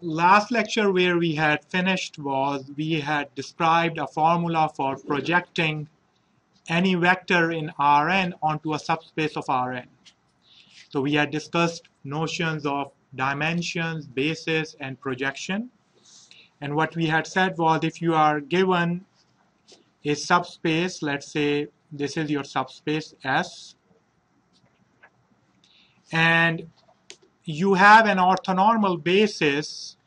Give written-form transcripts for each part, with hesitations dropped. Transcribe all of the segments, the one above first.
last lecture where we had finished was we had described a formula for projecting any vector in Rn onto a subspace of Rn. So we had discussed notions of dimensions, basis, and projection. And what we had said was if you are given a subspace, let's say this is your subspace S, and you have an orthonormal basis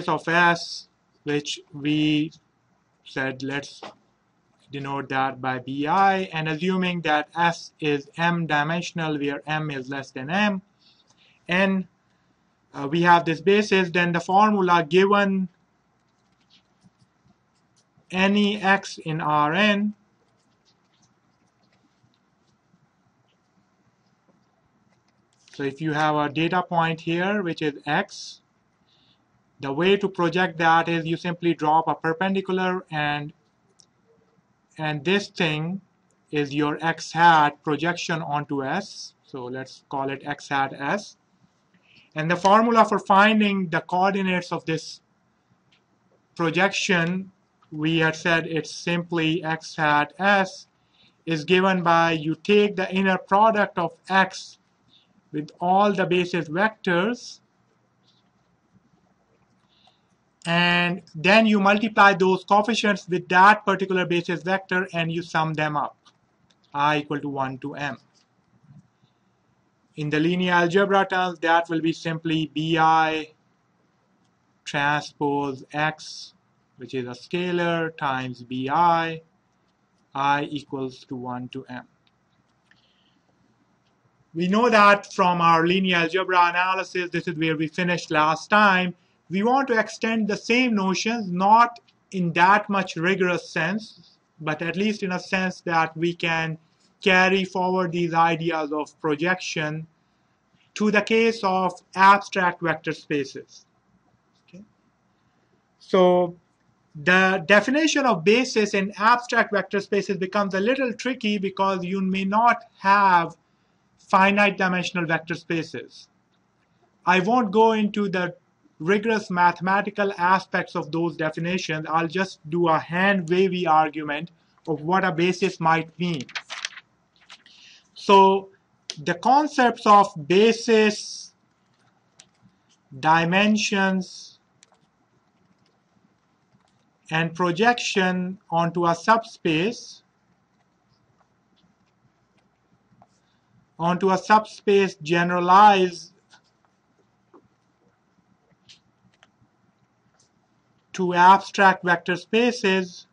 of S, which we said let's denote that by Bi, and assuming that S is m dimensional where m is less than m, and we have this basis, then the formula given any x in Rn so if you have a data point here which is x, the way to project that is you simply drop a perpendicular and this thing is your x hat projection onto S. So let's call it x hat S. And the formula for finding the coordinates of this projection, we had said it's simply x hat S is given by you take the inner product of x with all the basis vectors, and then you multiply those coefficients with that particular basis vector and you sum them up, I equal to 1 to m. In the linear algebra terms, that will be simply Bi transpose x, which is a scalar, times Bi, I equals to 1 to m. We know that from our linear algebra analysis, this is where we finished last time. We want to extend the same notions, not in that much rigorous sense, but at least in a sense that we can carry forward these ideas of projection to the case of abstract vector spaces. Okay? So the definition of basis in abstract vector spaces becomes a little tricky because you may not have finite dimensional vector spaces. I won't go into the rigorous mathematical aspects of those definitions. I'll just do a hand-wavy argument of what a basis might mean. So the concepts of basis, dimensions, and projection onto a subspace generalize to abstract vector spaces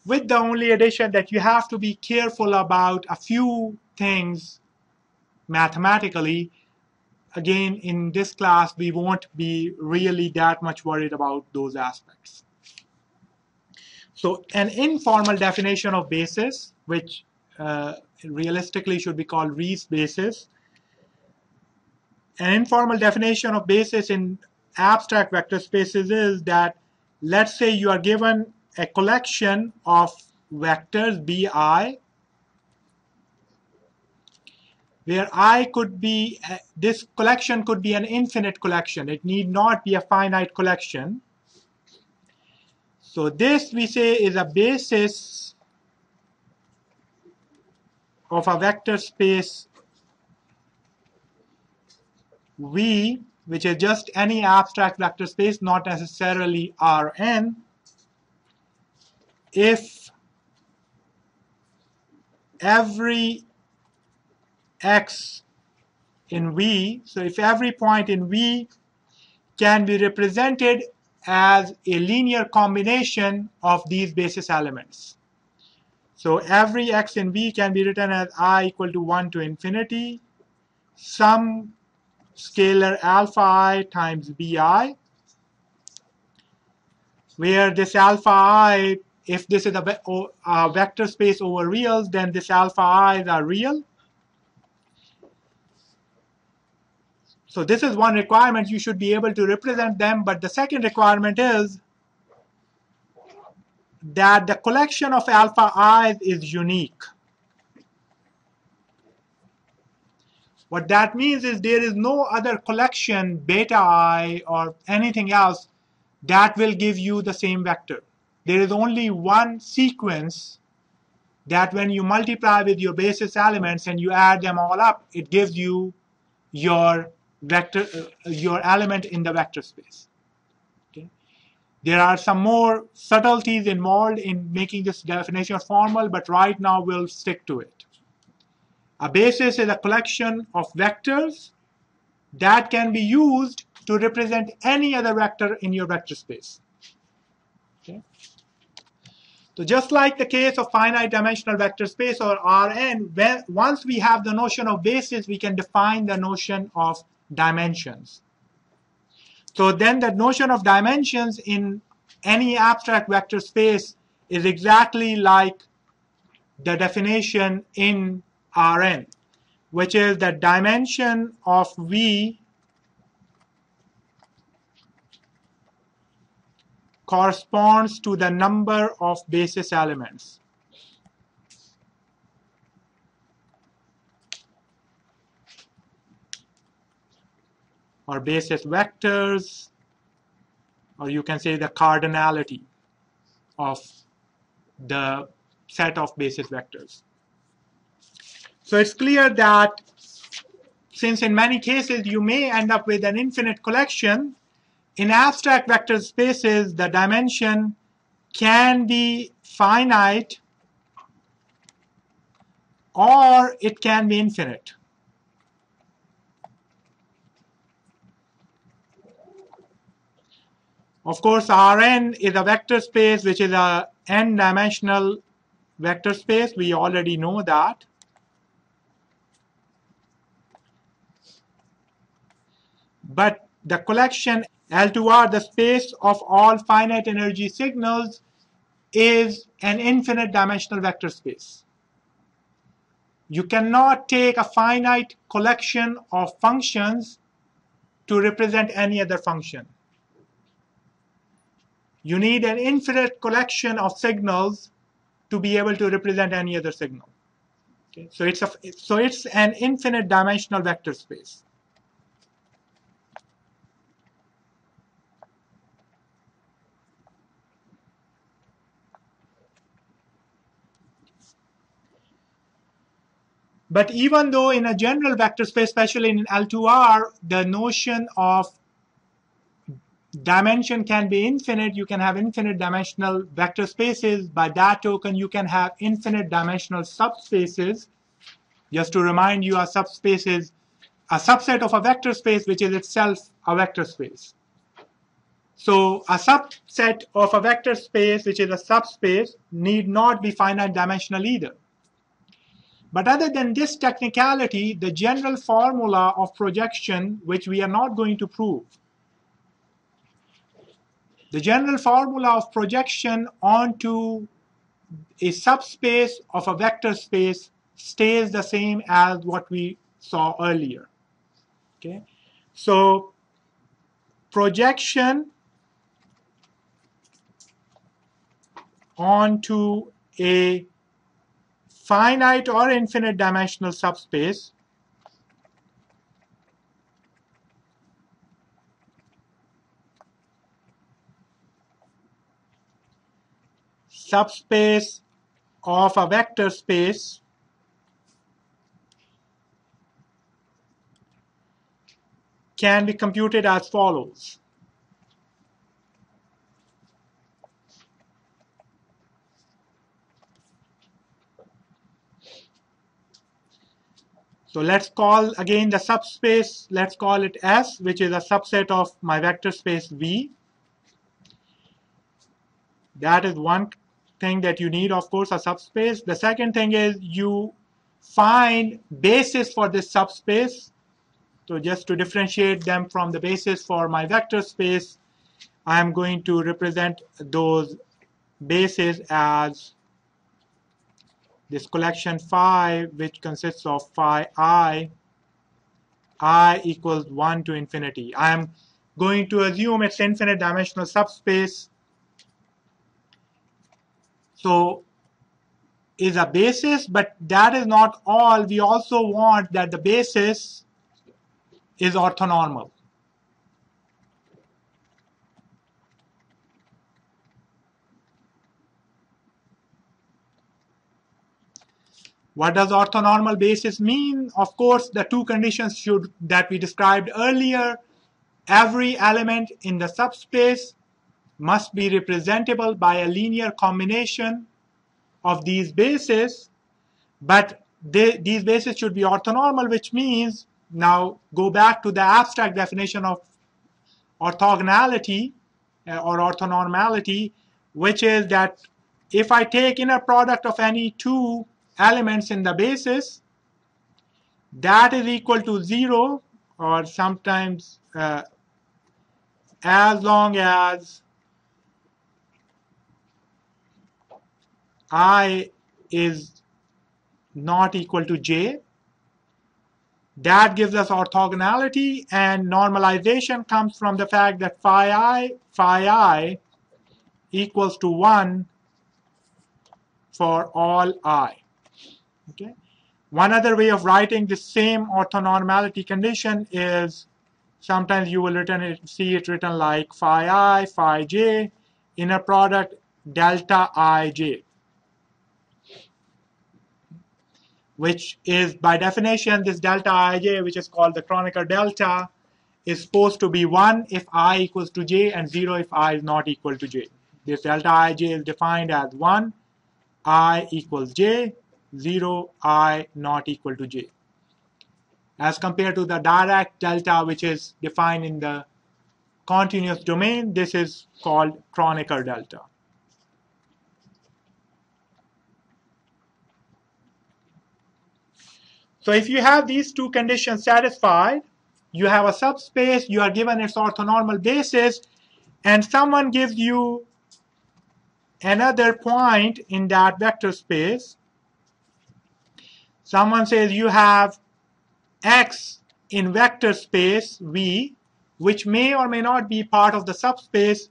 with the only addition that you have to be careful about a few things mathematically. Again, in this class, we won't be really that much worried about those aspects. So an informal definition of basis, which realistically should be called Rees basis. An informal definition of basis in abstract vector spaces is that, let's say you are given a collection of vectors Bi, where I could be, this collection could be an infinite collection. It need not be a finite collection. So this, we say, is a basis of a vector space V, which is just any abstract vector space, not necessarily Rn, if every x in V, so if every point in V can be represented as a linear combination of these basis elements. So every x in V can be written as I equal to 1 to infinity, some scalar alpha I times Bi, where this alpha I, if this is a vector space over reals, then this alpha i's are real. So this is one requirement, you should be able to represent them, but the second requirement is that the collection of alpha i's is unique. What that means is there is no other collection, beta I or anything else, that will give you the same vector. There is only one sequence that when you multiply with your basis elements and you add them all up, it gives you your vector, your element in the vector space. Okay? There are some more subtleties involved in making this definition formal, but right now we'll stick to it. A basis is a collection of vectors that can be used to represent any other vector in your vector space. Okay? So just like the case of finite dimensional vector space or Rn, once we have the notion of basis, we can define the notion of dimensions. So then the notion of dimensions in any abstract vector space is exactly like the definition in Rn, which is the dimension of V corresponds to the number of basis elements. Or basis vectors, or you can say the cardinality of the set of basis vectors. So it's clear that since in many cases you may end up with an infinite collection, in abstract vector spaces, the dimension can be finite or it can be infinite. Of course, Rn is a vector space which is a n-dimensional vector space. We already know that. But the collection L2R, the space of all finite energy signals, is an infinite dimensional vector space. You cannot take a finite collection of functions to represent any other function. You need an infinite collection of signals to be able to represent any other signal. Okay? So it's an infinite dimensional vector space. But even though in a general vector space, especially in L2R, the notion of dimension can be infinite, you can have infinite dimensional vector spaces. By that token, you can have infinite dimensional subspaces. Just to remind you, a subspace is a subset of a vector space, which is itself a vector space. So a subset of a vector space, which is a subspace, need not be finite dimensional either. But other than this technicality, the general formula of projection, which we are not going to prove, the general formula of projection onto a subspace of a vector space stays the same as what we saw earlier. Okay? So projection onto a finite or infinite dimensional subspace of a vector space can be computed as follows. So let's call again the subspace, let's call it S, which is a subset of my vector space V. That is one thing that you need, of course, a subspace. The second thing is you find basis for this subspace. So just to differentiate them from the basis for my vector space, I am going to represent those bases as this collection phi, which consists of phi I equals 1 to infinity. I am going to assume it's infinite dimensional subspace So is a basis, but that is not all. We also want that the basis is orthonormal. What does orthonormal basis mean? Of course, the two conditions that we described earlier. Every element in the subspace must be representable by a linear combination of these bases, but these bases should be orthonormal, which means, now go back to the abstract definition of orthogonality or orthonormality, which is that if I take inner product of any two elements in the basis, that is equal to 0, or sometimes as long as I is not equal to j. That gives us orthogonality, and normalization comes from the fact that phi I equals to 1 for all I. Okay. One other way of writing the same orthonormality condition is, sometimes you will see it written like phi I, phi j, inner product delta ij, which is by definition, this delta ij, which is called the Kronecker delta, is supposed to be 1 if I equals to j and 0 if I is not equal to j. This delta ij is defined as 1, I equals j, 0, I not equal to j. As compared to the direct delta, which is defined in the continuous domain, this is called Kronecker delta. So if you have these two conditions satisfied, you have a subspace, you are given its orthonormal basis, and someone gives you another point in that vector space. Someone says you have X in vector space V, which may or may not be part of the subspace,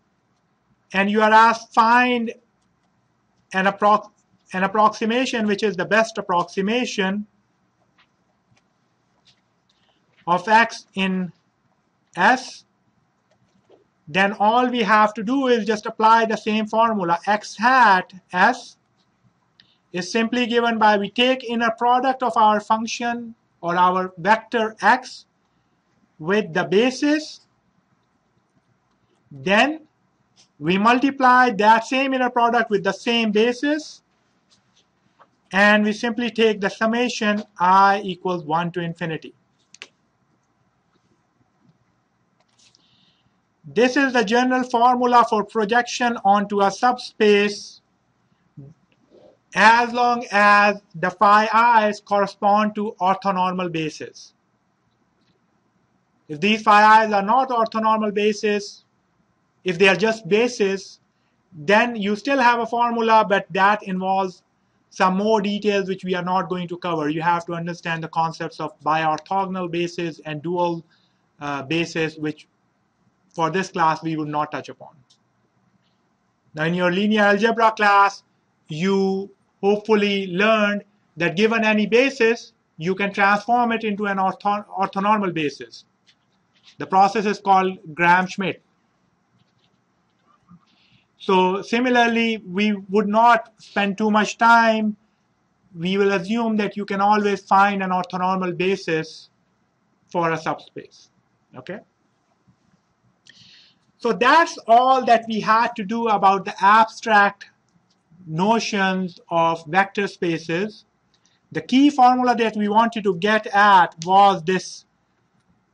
and you are asked find an approximation which is the best approximation of X in S. Then all we have to do is just apply the same formula. X hat S is simply given by, we take inner product of our function or our vector X with the basis, then we multiply that same inner product with the same basis, and we simply take the summation I equals 1 to infinity. This is the general formula for projection onto a subspace as long as the phi i's correspond to orthonormal bases. If these phi i's are not orthonormal bases, if they are just bases, then you still have a formula, but that involves some more details which we are not going to cover. You have to understand the concepts of biorthogonal bases and dual bases, which for this class we will not touch upon. Now in your linear algebra class, you hopefully learned that given any basis, you can transform it into an orthonormal basis. The process is called Gram-Schmidt. So similarly, we would not spend too much time. We will assume that you can always find an orthonormal basis for a subspace. Okay? So that's all that we had to do about the abstract notions of vector spaces. The key formula that we wanted to get at was this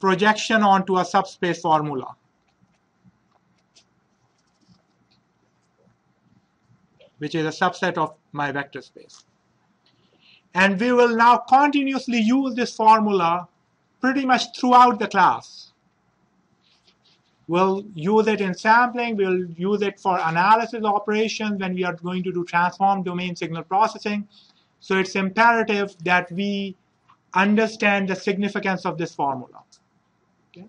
projection onto a subspace formula, which is a subset of my vector space. And we will now continuously use this formula pretty much throughout the class. We'll use it in sampling, we'll use it for analysis operations when we are going to do transform domain signal processing. So it's imperative that we understand the significance of this formula. Okay?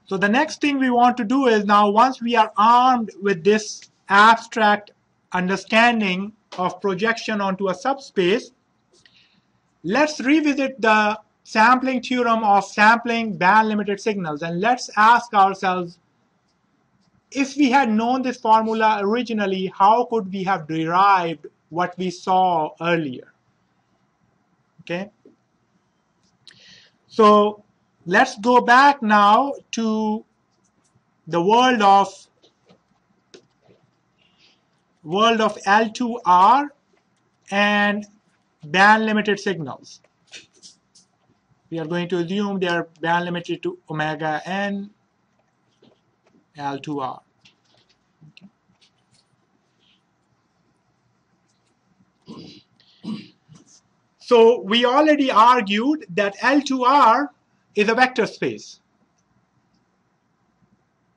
So the next thing we want to do is, now once we are armed with this abstract understanding of projection onto a subspace, let's revisit the sampling theorem of sampling band-limited signals, and let's ask ourselves, if we had known this formula originally, how could we have derived what we saw earlier? Okay. So let's go back now to the world of L2R and band-limited signals. We are going to assume they are band-limited to omega n L2R. Okay. So we already argued that L2R is a vector space.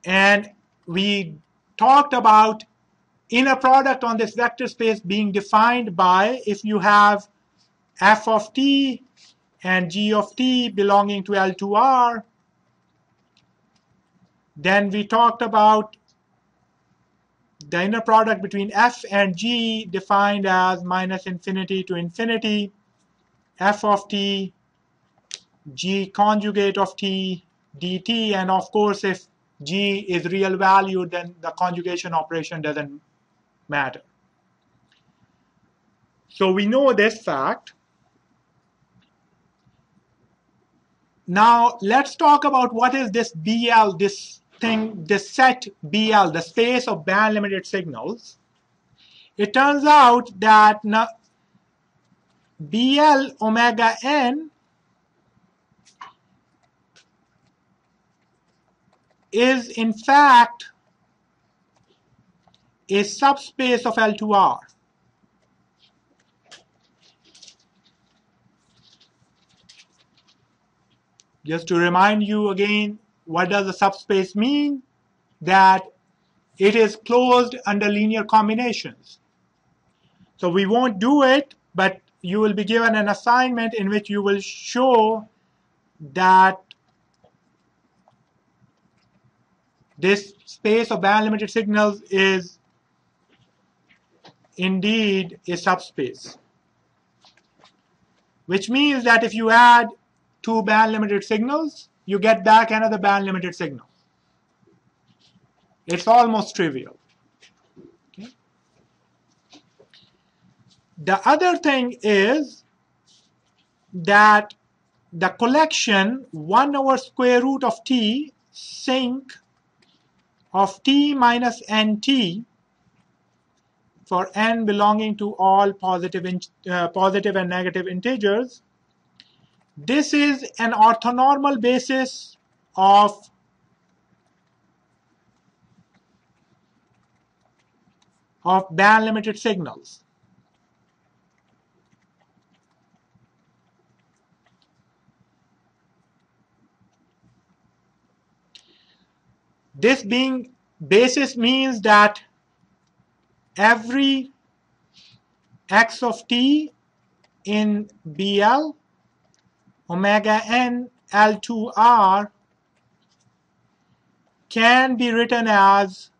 And we talked about inner product on this vector space being defined by if you have f of t and g of t belonging to L2R. Then we talked about the inner product between f and g defined as minus infinity to infinity, f of t, g conjugate of t, dt, and of course if g is real valued, then the conjugation operation doesn't matter. So we know this fact. Now let's talk about what is this BL, this thing, this set BL, the space of band-limited signals. It turns out that BL omega n is in fact a subspace of L2R. Just to remind you again, what does a subspace mean? That it is closed under linear combinations. So we won't do it, but you will be given an assignment in which you will show that this space of band-limited signals is indeed a subspace. Which means that if you add two band-limited signals, you get back another band-limited signal. It's almost trivial. Okay. The other thing is that the collection 1 over square root of t sinc of t minus nt for n belonging to all positive and negative integers. This is an orthonormal basis of band-limited signals. This being basis means that every x of t in BL omega n L2R can be written as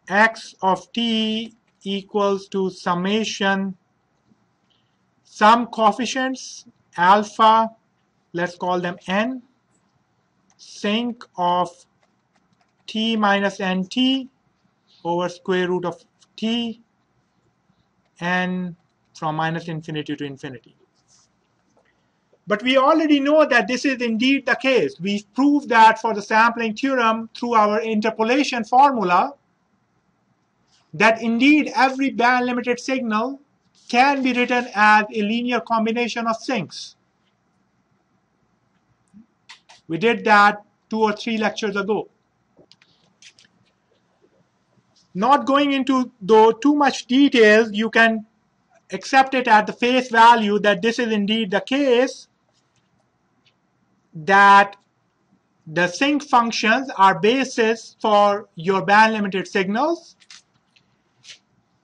x of t equals to summation some coefficients alpha, let's call them n, sinc of t minus nt over square root of t n from minus infinity to infinity. But we already know that this is indeed the case. We've proved that for the sampling theorem through our interpolation formula, that indeed every band-limited signal can be written as a linear combination of sincs. We did that 2 or 3 lectures ago. Not going into too much details, you can accept it at the face value that this is indeed the case, that the sinc functions are basis for your band-limited signals.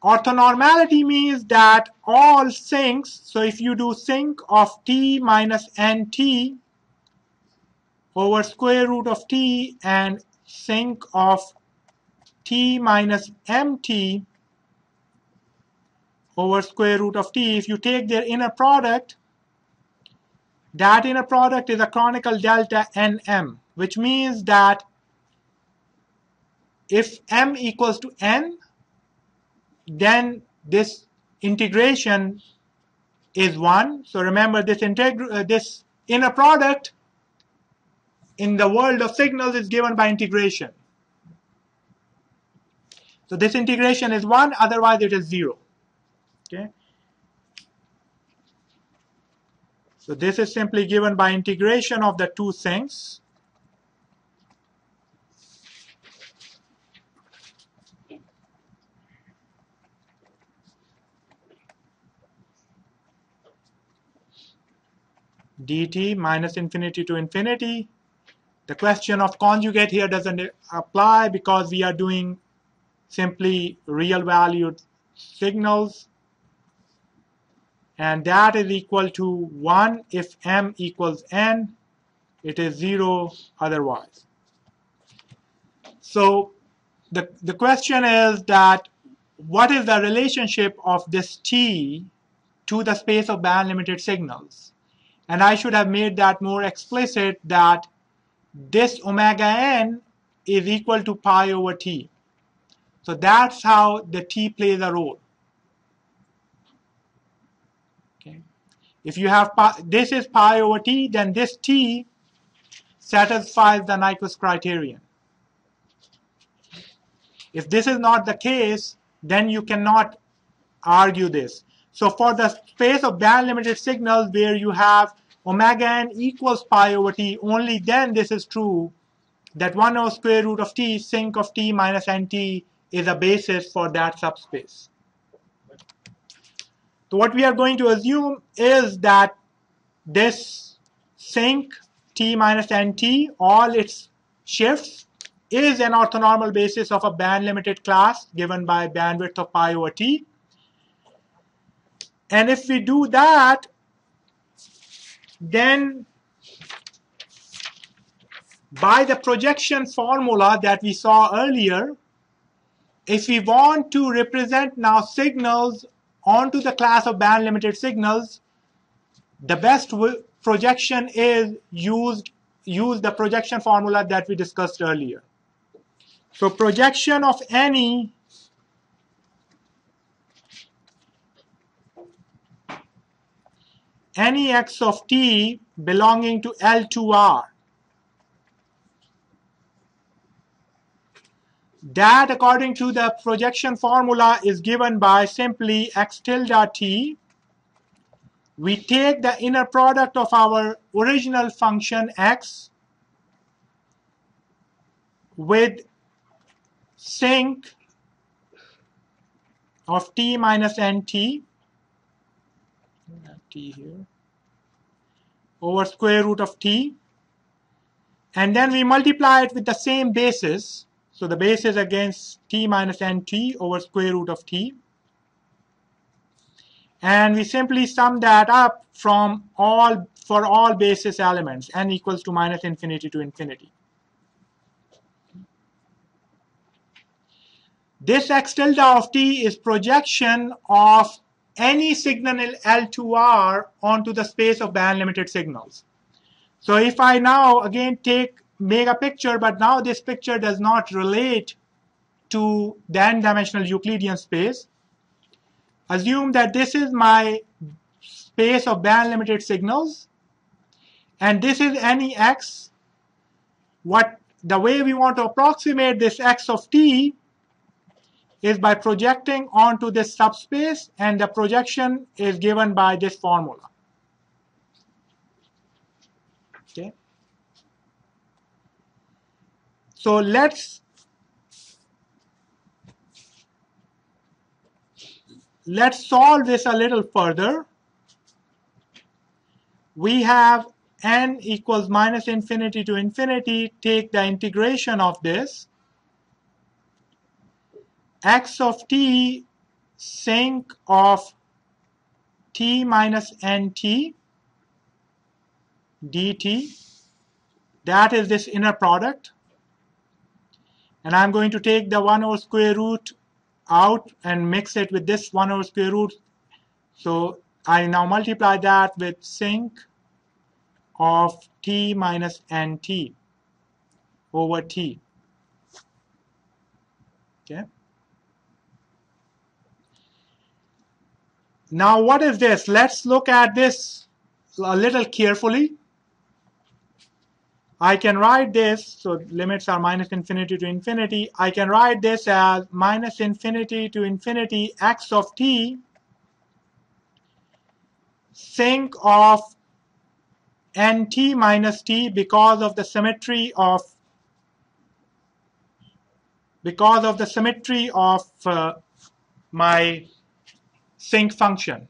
Orthonormality means that all sincs, so if you do sinc of t minus nt over square root of t and sinc of t minus mt over square root of t. If you take their inner product, that inner product is a canonical delta nm, which means that if m equals to n, then this integration is 1. So remember, this inner product in the world of signals is given by integration. So this integration is 1, otherwise it is 0. Okay. So this is simply given by integration of the two things. Dt minus infinity to infinity. The question of conjugate here doesn't apply because we are doing simply real valued signals. And that is equal to 1 if m equals n. It is 0 otherwise. So the question is that what is the relationship of this t to the space of band-limited signals? And I should have made that more explicit, that this omega n is equal to pi over t. So that's how the t plays a role. Okay. If you have this is pi over t, then this t satisfies the Nyquist criterion. If this is not the case, then you cannot argue this. So for the space of band-limited signals where you have omega n equals pi over t, only then this is true, that 1 over square root of t sinc of t minus nt is a basis for that subspace. So what we are going to assume is that this sinc t minus nt, all its shifts, is an orthonormal basis of a band-limited class given by bandwidth of pi over t. And if we do that, then by the projection formula that we saw earlier, if we want to represent now signals onto the class of band-limited signals, the best projection is use the projection formula that we discussed earlier. So projection of any x of t belonging to L2R, that according to the projection formula is given by simply x tilde t. We take the inner product of our original function x with sinc of t minus nt, t here, over square root of t, and then we multiply it with the same basis. So the basis against t minus nt over square root of t, and we simply sum that up for all basis elements, n equals to minus infinity to infinity. This x tilde of t is projection of any signal in L2R onto the space of band-limited signals. So if I now again make a picture, but now this picture does not relate to the n-dimensional Euclidean space. Assume that this is my space of band-limited signals, and this is any x. The way we want to approximate this x of t is by projecting onto this subspace, and the projection is given by this formula. Okay. So let's solve this a little further. We have n equals minus infinity to infinity. Take the integration of this. X of t sinc of t minus nt dt That is this inner product. And I'm going to take the 1 over square root out and mix it with this 1 over square root. So I now multiply that with sinc of t minus nt over t. Okay. Now what is this? Let's look at this a little carefully. I can write this, so limits are minus infinity to infinity. I can write this as minus infinity to infinity x of t sinc of nt minus t because of the symmetry of my sinc function.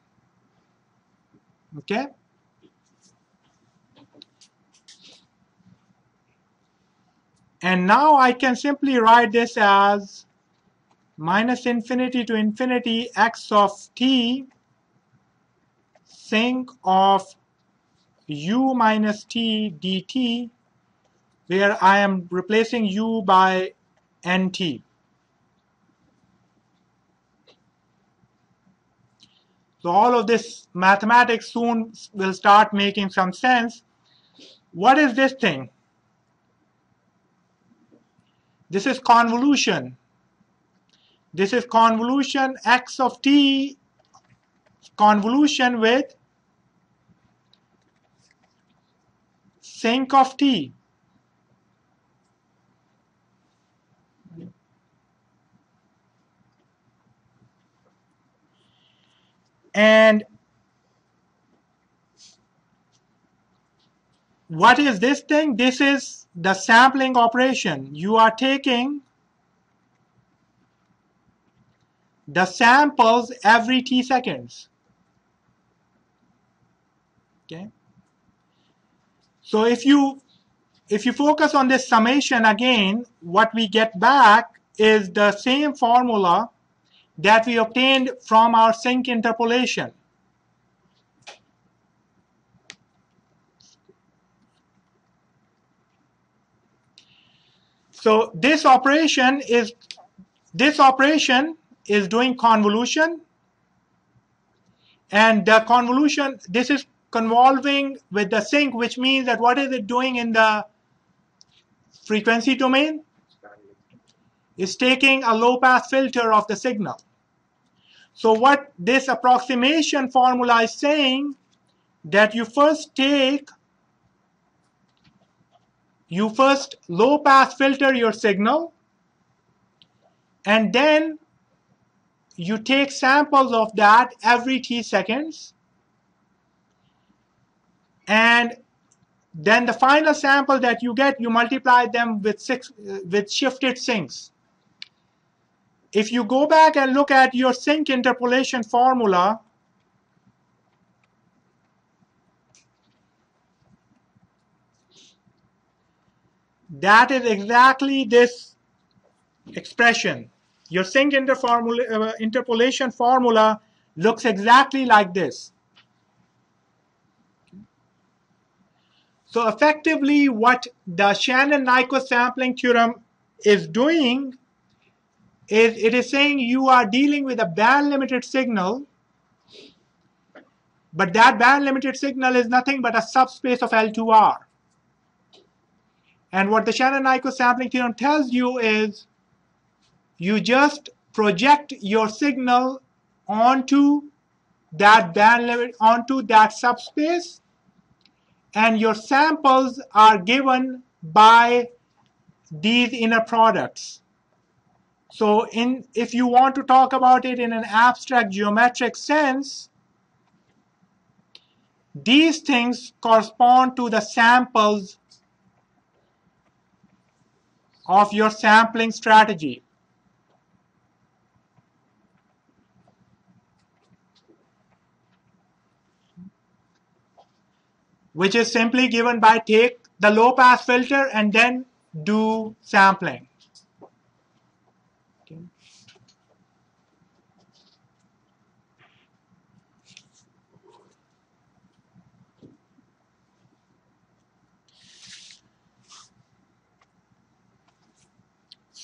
Okay. And now I can simply write this as minus infinity to infinity x of t sinc of u minus t dt, where I am replacing u by nt. So all of this mathematics soon will start making some sense. What is this thing? This is convolution. This is convolution x of t, convolution with sinc of t. And what is this thing? This is the sampling operation. You are taking the samples every t seconds. Okay. So if you focus on this summation again, what we get back is the same formula that we obtained from our sinc interpolation. So this operation is doing convolution, and the convolution, this is convolving with the sinc, which means that what is it doing in the frequency domain? It's taking a low pass filter of the signal. So what this approximation formula is saying, that you first low pass filter your signal, and then you take samples of that every t seconds, and then the final sample that you get, you multiply them with shifted sincs. If you go back and look at your sinc interpolation formula, that is exactly this expression. Your sinc interpolation formula looks exactly like this. So effectively, what the Shannon-Nyquist sampling theorem is doing is it is saying you are dealing with a band-limited signal, but that band-limited signal is nothing but a subspace of L2R. And what the Shannon-Nyquist sampling theorem tells you is you just project your signal onto that onto that subspace, and your samples are given by these inner products. So if you want to talk about it in an abstract geometric sense, these things correspond to the samples of your sampling strategy, which is simply given by take the low pass filter and then do sampling. Okay.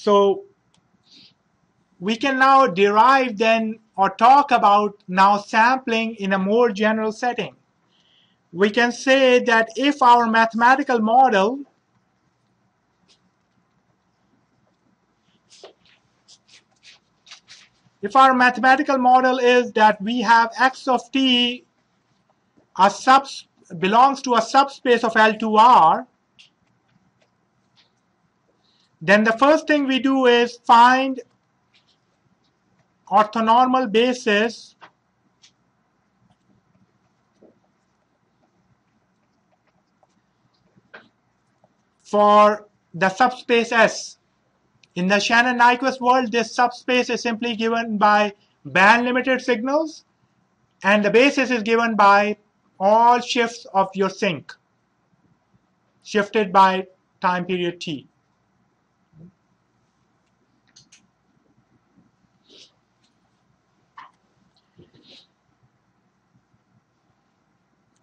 So we can now derive then or talk about now sampling in a more general setting. We can say that if our mathematical model is that we have x of t belongs to a subspace of L2R, then the first thing we do is find orthonormal basis for the subspace S. In the Shannon-Nyquist world, this subspace is simply given by band-limited signals, and the basis is given by all shifts of your sink, shifted by time period t.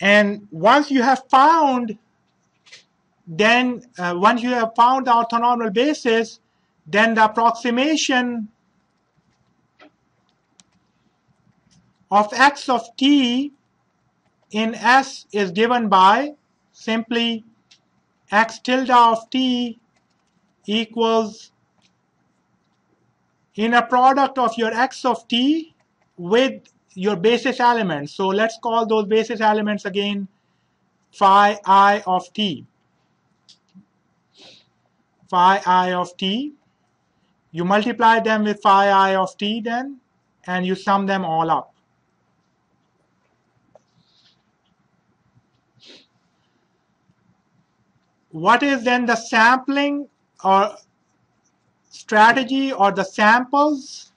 And once you have found the orthonormal basis, then the approximation of x of t in S is given by simply x tilde of t equals inner product of your x of t with your basis elements. So let's call those basis elements again phi I of t. Phi I of t. You multiply them with phi I of t then, and you sum them all up. What is then the sampling or strategy or the samples?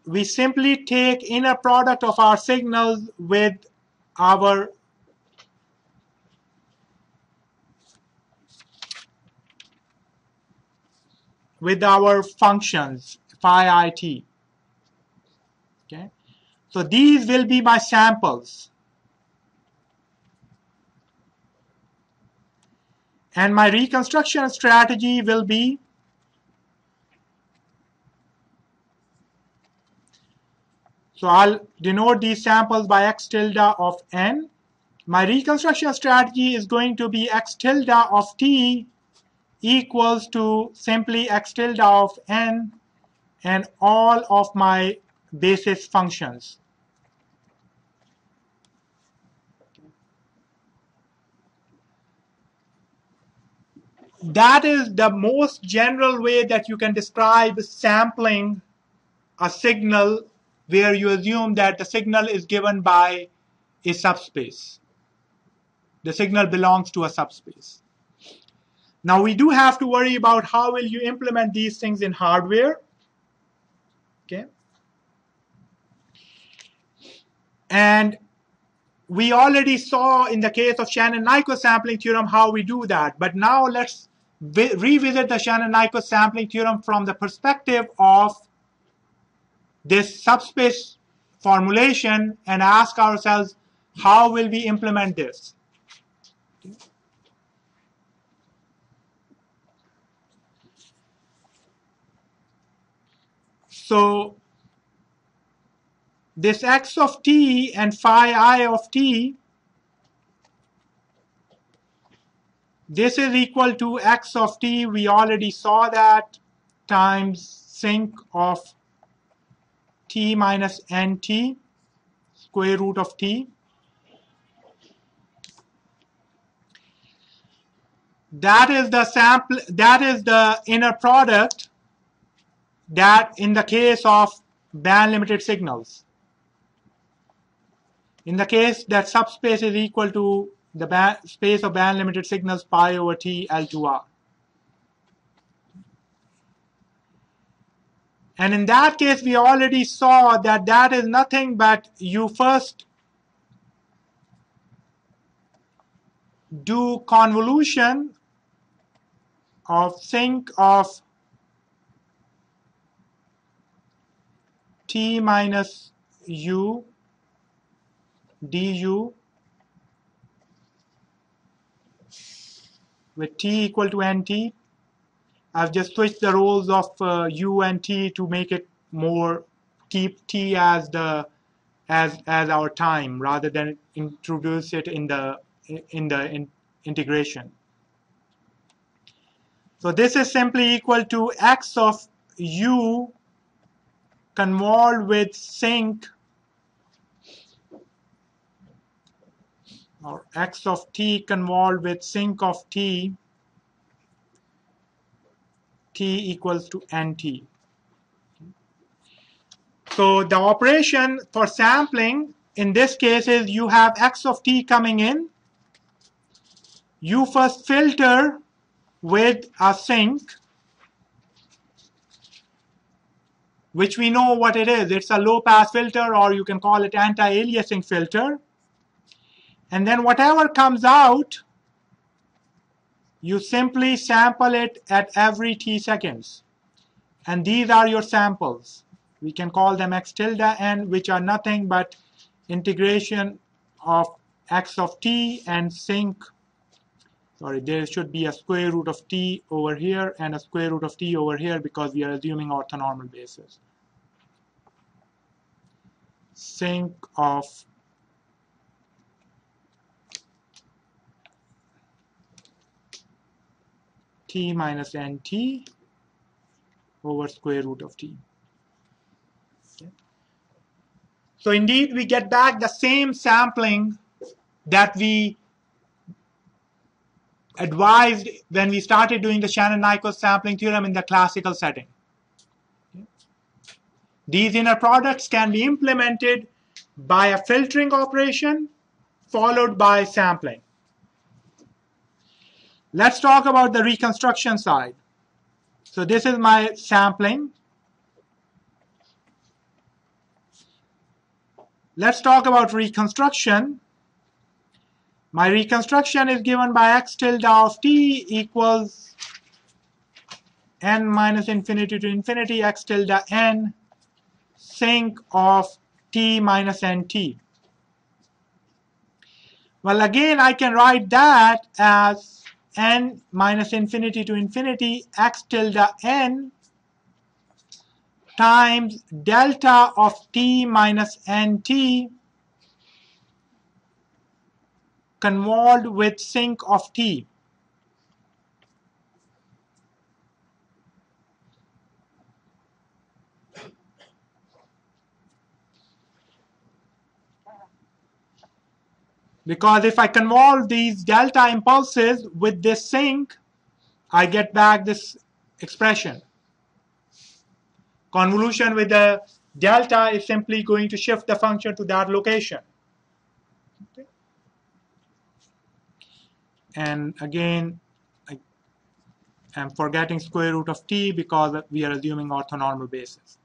We simply take inner product of our signals with our functions phi I t. Okay, so these will be my samples, and my reconstruction strategy will be so I'll denote these samples by x tilde of n. My reconstruction strategy is going to be x tilde of t equals to simply x tilde of n and all of my basis functions. That is the most general way that you can describe sampling a signal, where you assume that the signal is given by a subspace. The signal belongs to a subspace. Now we do have to worry about how will you implement these things in hardware. Okay. And we already saw in the case of Shannon-Nyquist sampling theorem how we do that. But now let's revisit the Shannon-Nyquist sampling theorem from the perspective of this subspace formulation and ask ourselves, how will we implement this? So this x of t and phi I of t, this is equal to x of t, we already saw that, times sinc of t minus nt, square root of t. That is the inner product that in the case of band limited signals. In the case that subspace is equal to the space of band limited signals pi over t L2R. And in that case, we already saw that that is nothing but you first do convolution of sinc of t minus u du with t equal to nt. I've just switched the roles of u and t to make it more, keep t as the as our time rather than introduce it in the integration. So this is simply equal to x of u convolved with sinc, or x of t convolved with sinc of t, t equals to nt. So the operation for sampling in this case is you have x of t coming in. You first filter with a sinc, which we know what it is. It's a low-pass filter, or you can call it anti-aliasing filter. And then whatever comes out, you simply sample it at every t seconds. And these are your samples. We can call them x tilde n, which are nothing but integration of x of t and sinc. Sorry, there should be a square root of t over here and a square root of t over here because we are assuming orthonormal basis. Sinc of t minus nt over square root of t. Okay. So indeed, we get back the same sampling that we advised when we started doing the Shannon-Nyquist sampling theorem in the classical setting. Okay. These inner products can be implemented by a filtering operation followed by sampling. Let's talk about the reconstruction side. So this is my sampling. Let's talk about reconstruction. My reconstruction is given by x tilde of t equals n minus infinity to infinity x tilde n sinc of t minus nt. Well, again, I can write that as n minus infinity to infinity x tilde n times delta of t minus nt convolved with sinc of t. Because if I convolve these delta impulses with this sinc, I get back this expression. Convolution with the delta is simply going to shift the function to that location. Okay. And again, I'm forgetting square root of t because we are assuming orthonormal basis.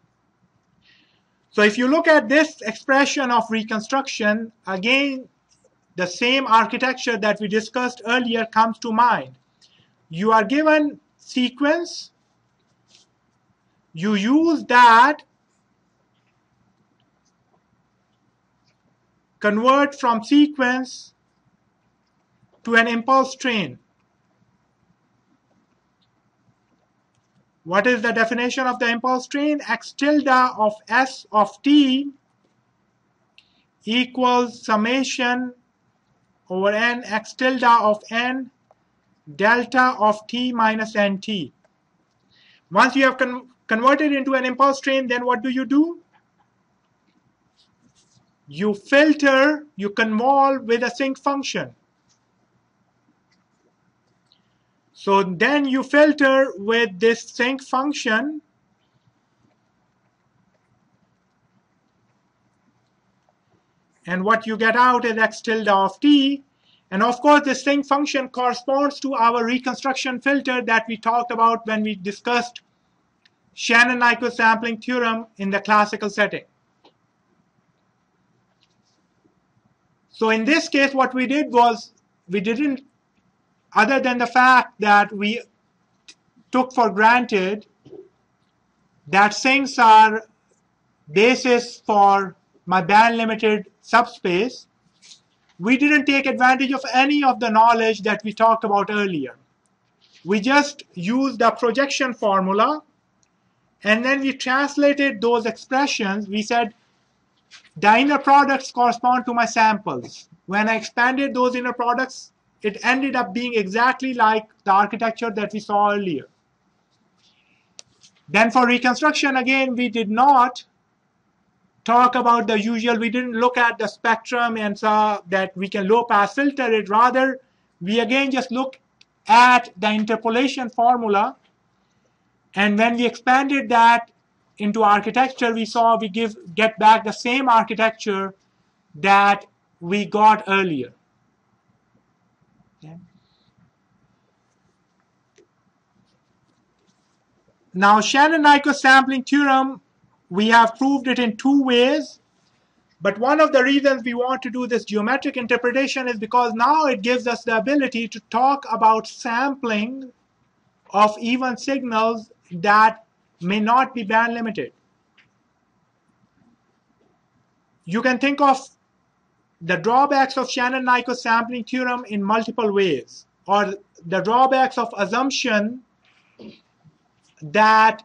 So if you look at this expression of reconstruction, again, the same architecture that we discussed earlier comes to mind. You are given sequence. You use that, convert from sequence to an impulse train. What is the definition of the impulse train? X tilde of s of t equals summation over n x tilde of n delta of t minus nt. Once you have converted into an impulse train, then what do? You filter, you convolve with a sinc function. So then you filter with this sinc function, and what you get out is x tilde of t. And of course, this sinc function corresponds to our reconstruction filter that we talked about when we discussed Shannon-Nyquist sampling theorem in the classical setting. So in this case, what we did was we didn't, other than the fact that we took for granted that sincs are basis for my band-limited subspace, we didn't take advantage of any of the knowledge that we talked about earlier. we just used the projection formula, and then we translated those expressions. We said the inner products correspond to my samples. When I expanded those inner products, it ended up being exactly like the architecture that we saw earlier. Then for reconstruction, again, we did not talk about the usual. We didn't look at the spectrum and saw that we can low pass filter it. Rather, we again just look at the interpolation formula. And when we expanded that into architecture, we saw we get back the same architecture that we got earlier. Okay. Now, Shannon-Nyquist sampling theorem, we have proved it in two ways. But one of the reasons we want to do this geometric interpretation is because now it gives us the ability to talk about sampling of even signals that may not be band limited. You can think of the drawbacks of Shannon-Nyquist sampling theorem in multiple ways, or the drawbacks of assumption that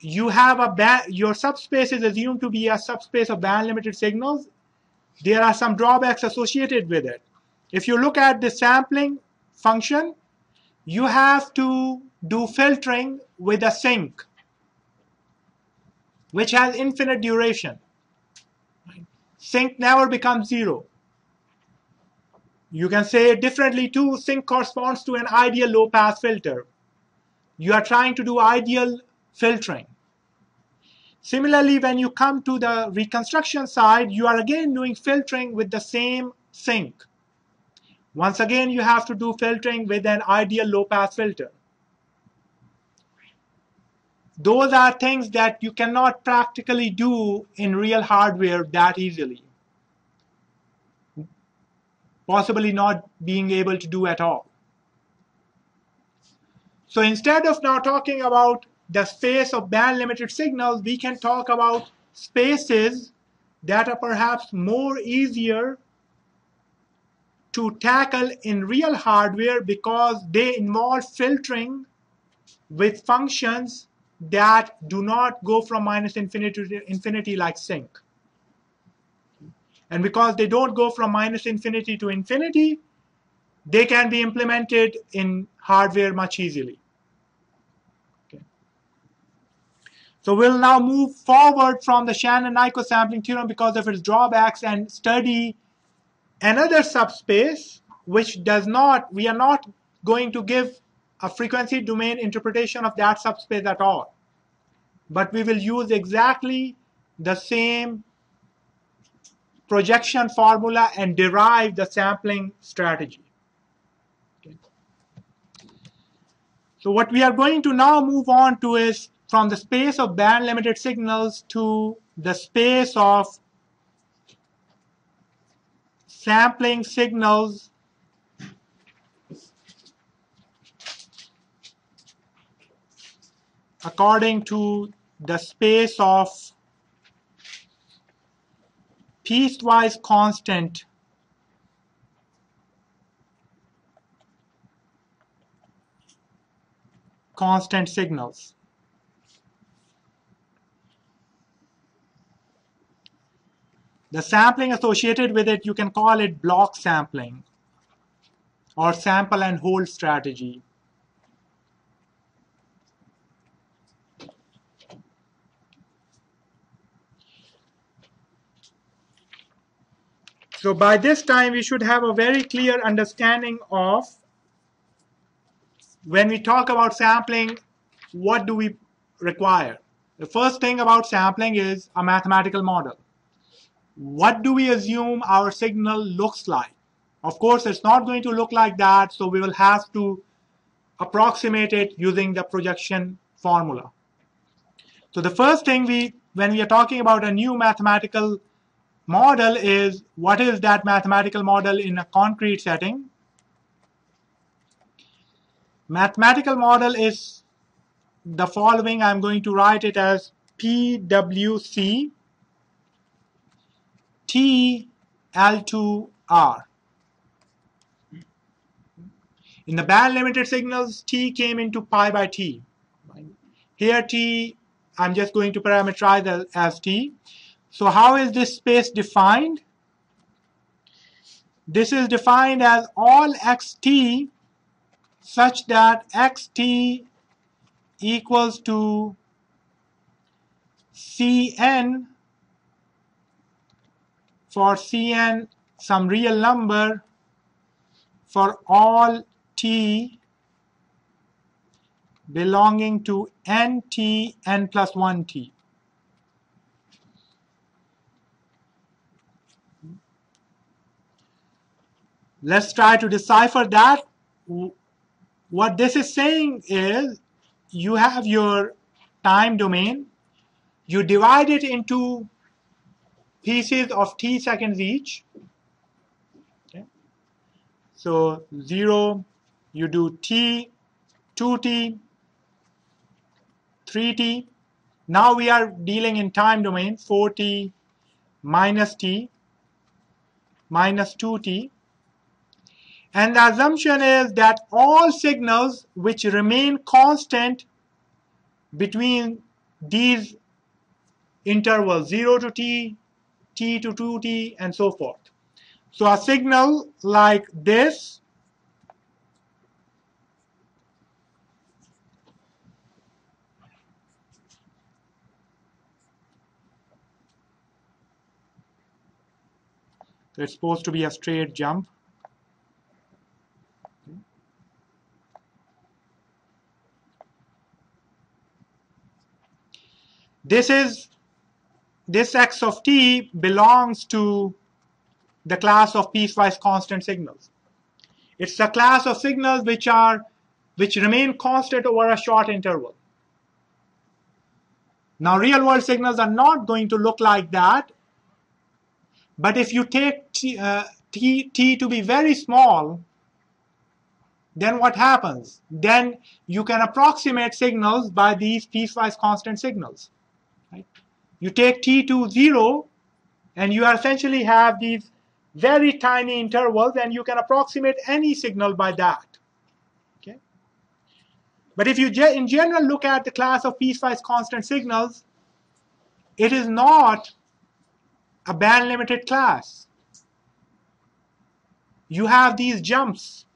you have your subspace is assumed to be a subspace of band-limited signals. There are some drawbacks associated with it. If you look at the sampling function, you have to do filtering with a sink, which has infinite duration. Sink never becomes zero. You can say it differently too. Sink corresponds to an ideal low-pass filter. You are trying to do ideal filtering. Similarly, when you come to the reconstruction side, you are again doing filtering with the same sink. Once again, you have to do filtering with an ideal low-pass filter. Those are things that you cannot practically do in real hardware that easily. Possibly not being able to do at all. So instead of now talking about the space of band-limited signals, we can talk about spaces that are perhaps more easier to tackle in real hardware because they involve filtering with functions that do not go from minus infinity to infinity like sink. And because they don't go from minus infinity to infinity, they can be implemented in hardware much easily. Okay. So we'll now move forward from the Shannon-Nyquist sampling theorem because of its drawbacks and study another subspace which does not, we are not going to give a frequency domain interpretation of that subspace at all. But we will use exactly the same projection formula and derive the sampling strategy. Okay. So what we are going to now move on to is from the space of band-limited signals to the space of sampling signals according to the space of piecewise constant signals. The sampling associated with it, you can call it block sampling or sample and hold strategy. So by this time, we should have a very clear understanding of when we talk about sampling, what do we require? The first thing about sampling is a mathematical model. What do we assume our signal looks like? Of course, it's not going to look like that, so we will have to approximate it using the projection formula. So the first thing when we are talking about a new mathematical model is what is that mathematical model in a concrete setting? Mathematical model is the following. I'm going to write it as PWC T L2R. In the band-limited signals, t came into pi by t. Here t, I'm just going to parameterize as t. So how is this space defined? This is defined as all xt such that xt equals to Cn for Cn some real number for all t belonging to nt n plus 1t. Let's try to decipher that. What this is saying is you have your time domain, you divide it into pieces of t seconds each. Okay. So 0, you do t, 2t, 3t. Now we are dealing in time domain, 4t minus t minus 2t. And the assumption is that all signals which remain constant between these intervals 0 to t, t to 2t, and so forth. So a signal like this so it's supposed to be a straight jump. This x of t belongs to the class of piecewise constant signals. It's a class of signals which remain constant over a short interval. Now real world signals are not going to look like that, but if you take t to be very small, then what happens? Then you can approximate signals by these piecewise constant signals. Right? You take t to 0, and you essentially have these very tiny intervals, and you can approximate any signal by that. Okay? But if you in general look at the class of piecewise constant signals, it is not a band-limited class. You have these jumps.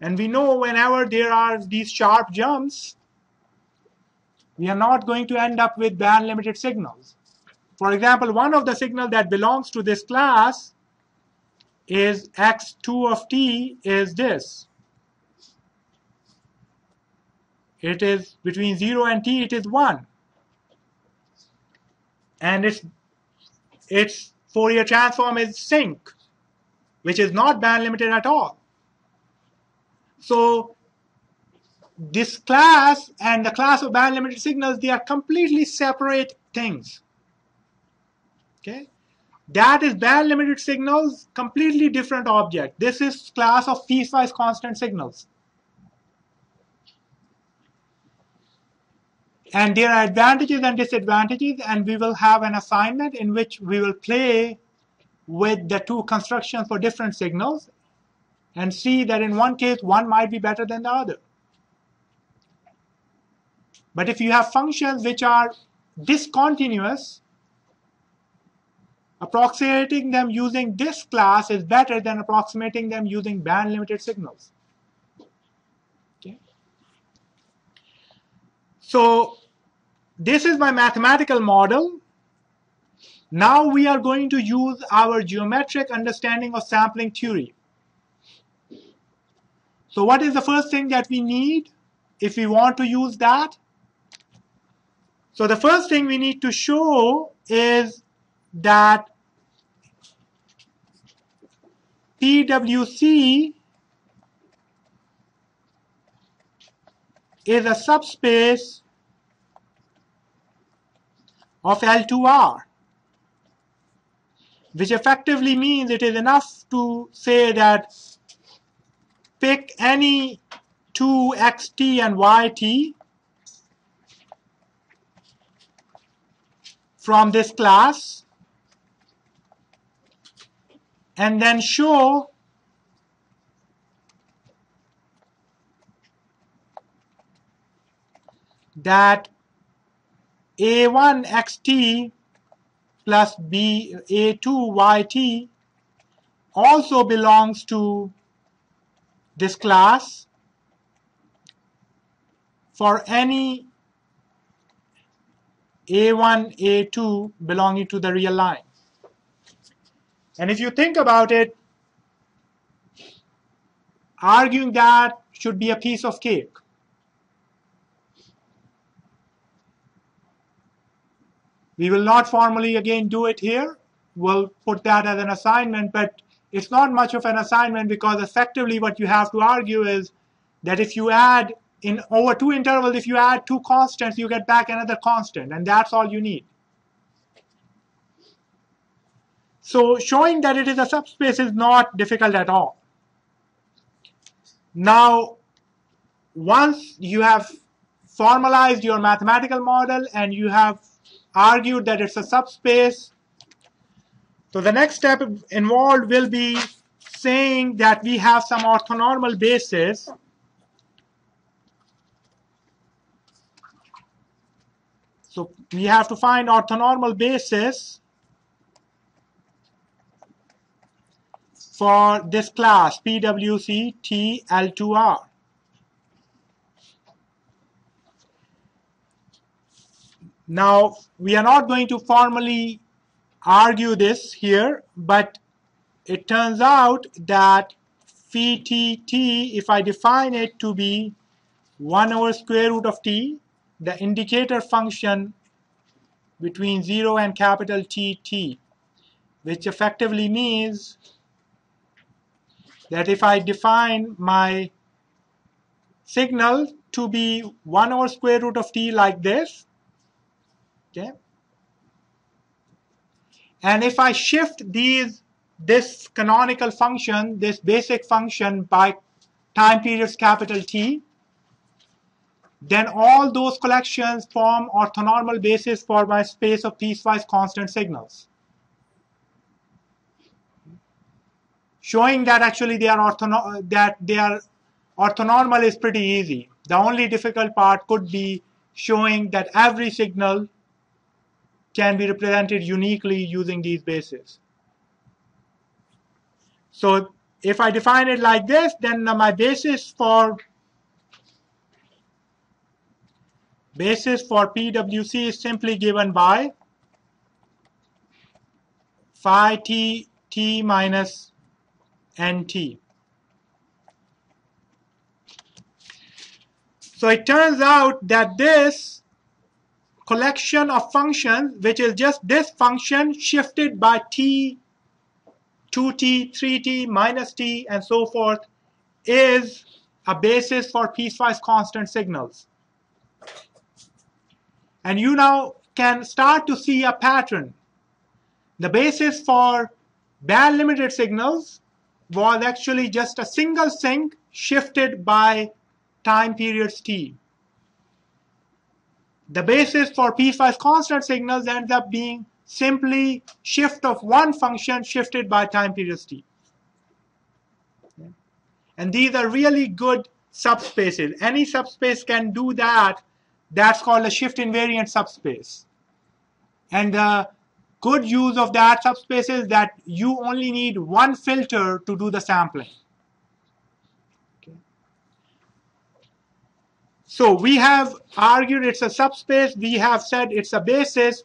And we know whenever there are these sharp jumps, we are not going to end up with band-limited signals. For example, one of the signals that belongs to this class is x2 of t is this. It is between 0 and t, it is 1. And its Fourier transform is sinc, which is not band-limited at all. So this class and the class of band-limited signals, they are completely separate things. Okay? That is band-limited signals, completely different object. This is class of piecewise constant signals. And there are advantages and disadvantages, and we will have an assignment in which we will play with the two constructions for different signals and see that in one case, one might be better than the other. But if you have functions which are discontinuous, approximating them using this class is better than approximating them using band-limited signals. Okay. So this is my mathematical model. Now we are going to use our geometric understanding of sampling theory. So what is the first thing that we need if we want to use that? So the first thing we need to show is that PWC is a subspace of L2R, which effectively means it is enough to say that pick any two xt and yt from this class and then show that a1xt plus a2yt also belongs to this class for any a1, a2 belonging to the real line. And if you think about it, arguing that should be a piece of cake. We will not formally again do it here. We'll put that as an assignment, but it's not much of an assignment because effectively what you have to argue is that if you add in over two intervals, if you add two constants, you get back another constant, and that's all you need. So showing that it is a subspace is not difficult at all. Now, once you have formalized your mathematical model and you have argued that it's a subspace, so the next step involved will be saying that we have some orthonormal basis. So we have to find orthonormal basis for this class PWC TL2R. Now, we are not going to formally argue this here, but it turns out that phi t, if I define it to be 1 over square root of t, the indicator function between 0 and capital T, which effectively means that if I define my signal to be 1 over square root of t like this, okay, and if I shift this canonical function, this basic function by time periods capital T, then all those collections form orthonormal basis for my space of piecewise constant signals. Showing that actually they are orthonormal is pretty easy. The only difficult part could be showing that every signal can be represented uniquely using these bases. So if I define it like this, then my basis for PWC is simply given by phi t minus nt. So it turns out that this collection of functions, which is just this function shifted by t, 2t, 3t, minus t, and so forth, is a basis for piecewise constant signals. And you now can start to see a pattern. The basis for band-limited signals was actually just a single sinc shifted by time periods t. The basis for piecewise constant signals ends up being simply shift of one function shifted by time periods t. And these are really good subspaces. Any subspace can do that. That's called a shift-invariant subspace. And the good use of that subspace is that you only need one filter to do the sampling. Okay. So we have argued it's a subspace. We have said it's a basis.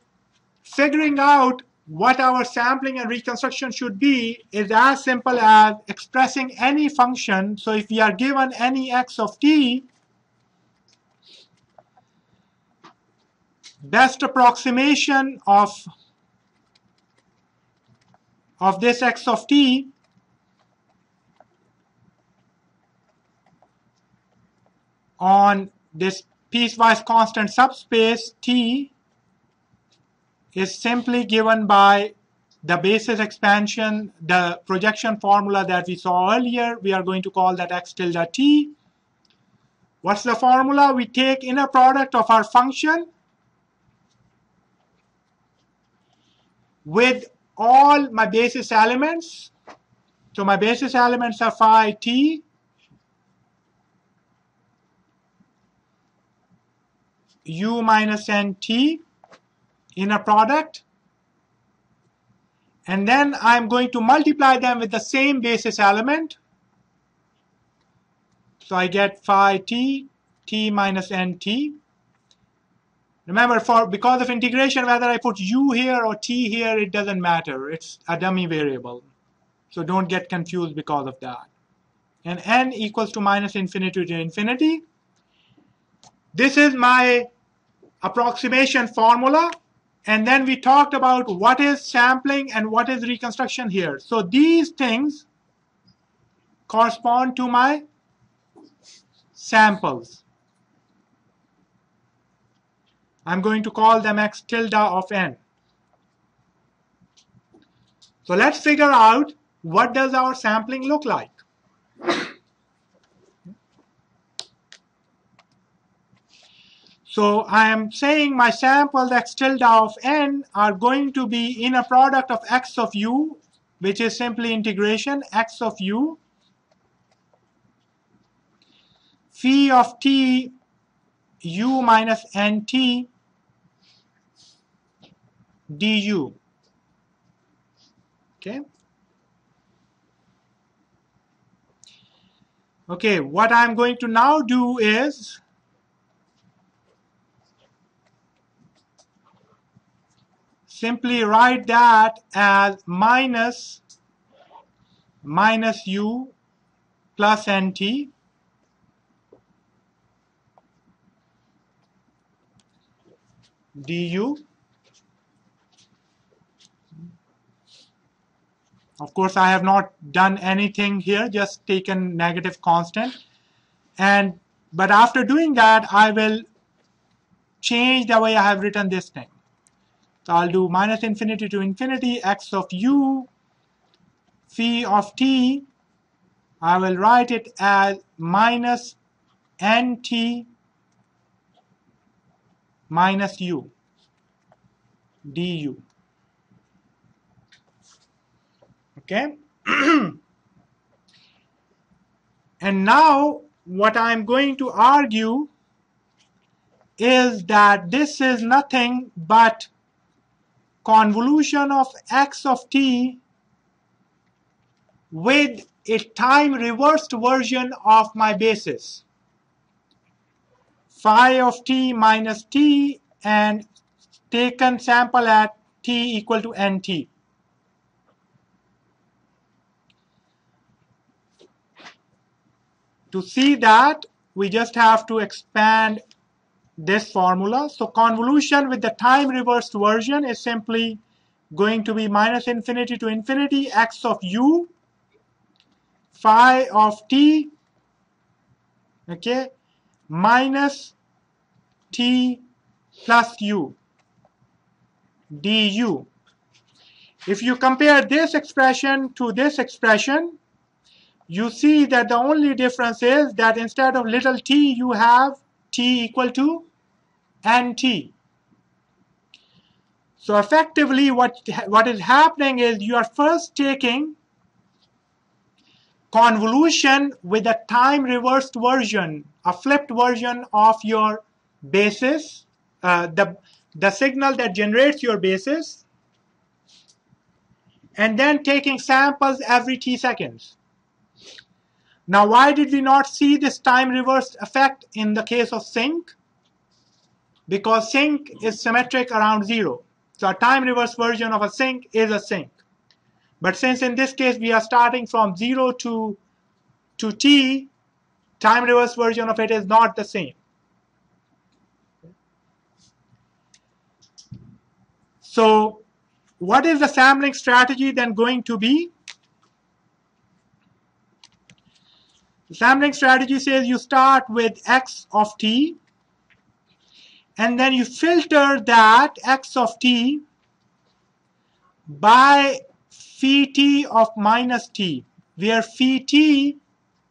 Figuring out what our sampling and reconstruction should be is as simple as expressing any function. So if we are given any x of t, best approximation of this x of t on this piecewise constant subspace t is simply given by the basis expansion, the projection formula that we saw earlier. We are going to call that x tilde t. What's the formula? We take inner product of our function with all my basis elements. So my basis elements are phi t, u minus nt inner product, and then I'm going to multiply them with the same basis element. So I get phi t, t minus nt. Remember, because of integration, whether I put u here or t here, it doesn't matter. It's a dummy variable. So don't get confused because of that. And n equals to minus infinity to infinity. This is my approximation formula. And then we talked about what is sampling and what is reconstruction here. So these things correspond to my samples. I'm going to call them x tilde of n. So let's figure out what does our sampling look like. So I am saying my samples x tilde of n are going to be inner product of x of u, which is simply integration x of u, phi of t u minus nt du. Okay. Okay, what I'm going to now do is simply write that as minus u plus nt du. Of course, I have not done anything here, just taken negative constant. But after doing that, I will change the way I have written this thing. So I'll do minus infinity to infinity x of u phi of t. I will write it as minus nt minus u du. Okay. And now what I'm going to argue is that this is nothing but convolution of x of t with a time reversed version of my basis, phi of t minus t, and taken sample at t equal to nt. To see that, we just have to expand this formula. So convolution with the time reversed version is simply going to be minus infinity to infinity x of u phi of t, okay, minus t plus u du. If you compare this expression to this expression, you see that the only difference is that instead of little t, you have t equal to nt. So effectively, what is happening is you are first taking convolution with a time reversed version, a flipped version of your basis, the signal that generates your basis, and then taking samples every t seconds. Now, why did we not see this time reversed effect in the case of sync? Because sync is symmetric around 0. So a time reversed version of a sync is a sync. But since in this case we are starting from 0 to t, time reverse version of it is not the same. So what is the sampling strategy then going to be? The sampling strategy says you start with x of t, and then you filter that x of t by phi t of minus t, where phi t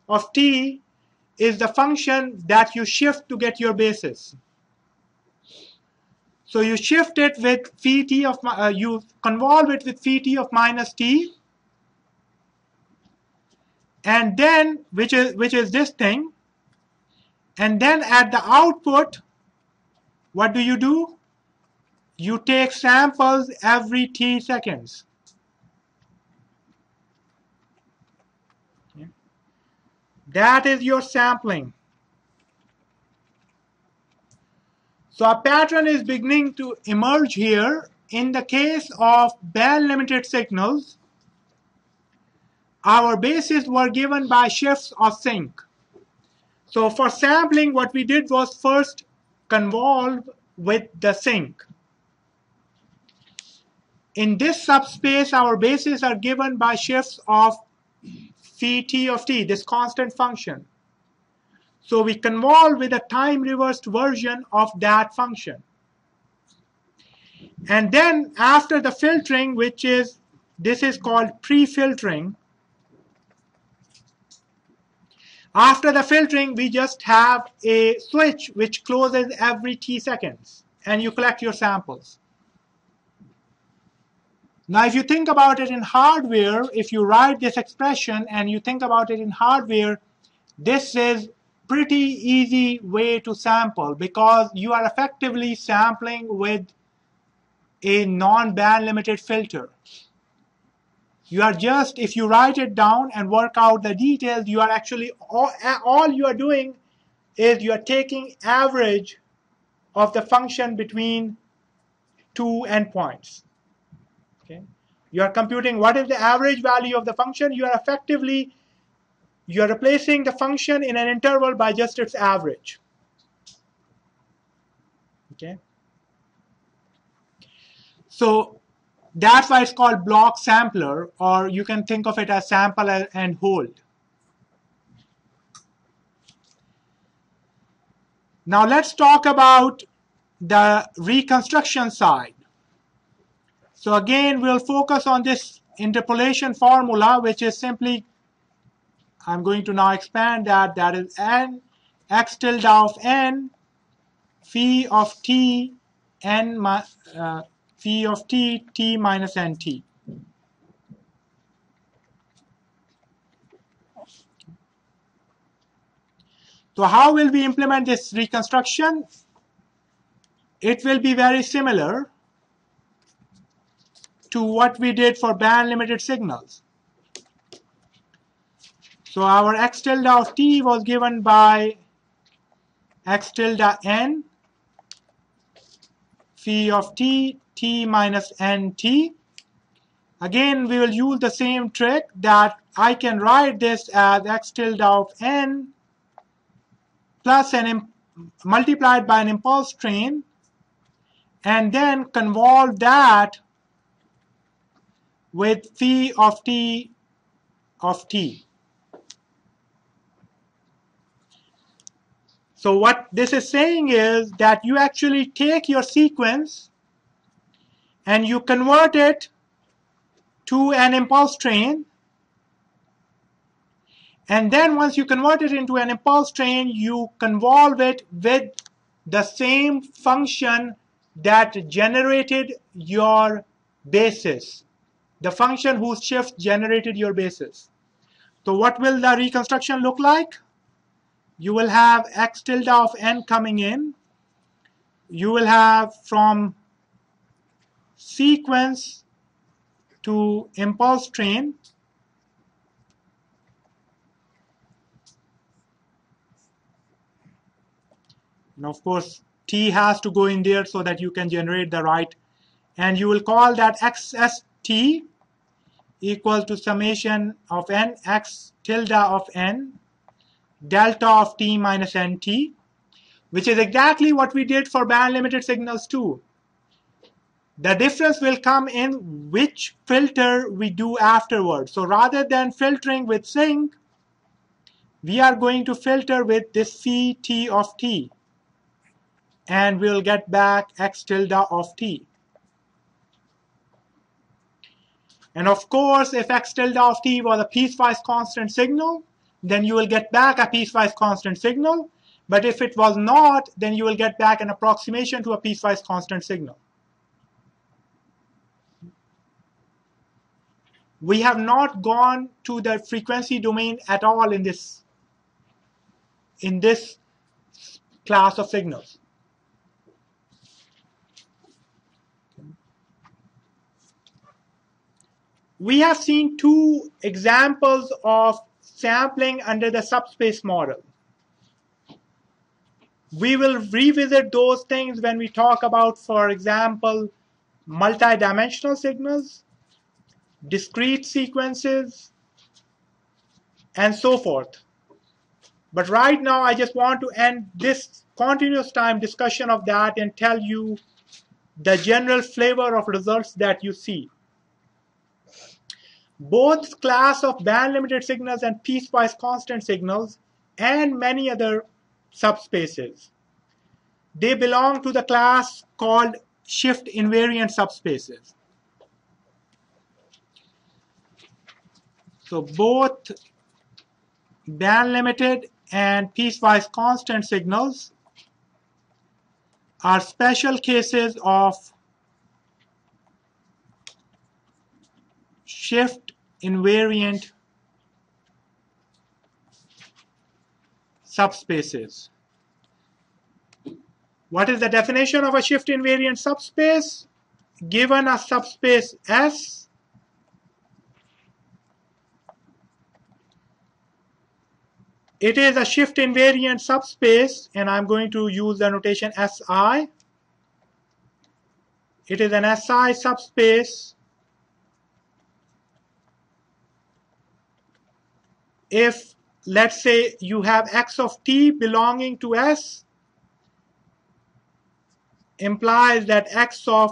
of t is the function that you shift to get your basis. So you shift it with phi t of, you convolve it with phi t of minus t, and then, which is this thing, and then at the output, what do? You take samples every t seconds. Okay. That is your sampling. So a pattern is beginning to emerge here. In the case of band-limited signals, our bases were given by shifts of sinc. So for sampling, what we did was first convolve with the sinc. In this subspace, our bases are given by shifts of phi t of t, this constant function. So we convolve with a time-reversed version of that function. And then after the filtering, this is called pre-filtering. After the filtering, we just have a switch which closes every t seconds, and you collect your samples. Now, if you think about it in hardware, if you write this expression and you think about it in hardware, this is pretty easy way to sample because you are effectively sampling with a non-band limited filter. You are just, if you write it down and work out the details, you are actually, all you are doing is you are taking average of the function between two endpoints. Okay? You are computing what is the average value of the function. You are replacing the function in an interval by just its average. Okay? So that's why it's called block sampler, or you can think of it as sample and hold. Now let's talk about the reconstruction side. So again, we'll focus on this interpolation formula, which is simply, I'm going to now expand that. That is n x tilde of n phi of t n phi of t t minus nt. So how will we implement this reconstruction? It will be very similar to what we did for band-limited signals. So our x tilde of t was given by x tilde n phi of t t minus nt. Again, we will use the same trick that I can write this as x tilde of n plus multiplied by an impulse train, and then convolve that with phi of t of t. So what this is saying is that you actually take your sequence and you convert it to an impulse train, and then once you convert it into an impulse train, you convolve it with the same function that generated your basis, the function whose shift generated your basis. So what will the reconstruction look like? You will have x tilde of n coming in. You will have from sequence to impulse train. And of course, t has to go in there so that you can generate the right. And you will call that xst equal to summation of n x tilde of n delta of t minus nt, which is exactly what we did for band-limited signals too. The difference will come in which filter we do afterwards. So rather than filtering with sinc, we are going to filter with this phi t of t, and we'll get back x tilde of t. And of course, if x tilde of t was a piecewise constant signal, then you will get back a piecewise constant signal. But if it was not, then you will get back an approximation to a piecewise constant signal. We have not gone to the frequency domain at all in this class of signals. We have seen two examples of sampling under the subspace model. We will revisit those things when we talk about, for example, multidimensional signals, discrete sequences, and so forth. But right now, I just want to end this continuous time discussion of that and tell you the general flavor of results that you see. Both class of band-limited signals and piecewise constant signals and many other subspaces, they belong to the class called shift-invariant subspaces. So both band-limited and piecewise constant signals are special cases of shift-invariant subspaces. What is the definition of a shift-invariant subspace? Given a subspace S, it is a shift-invariant subspace, and I'm going to use the notation SI. It is an SI subspace if, let's say, you have x of t belonging to S, implies that x of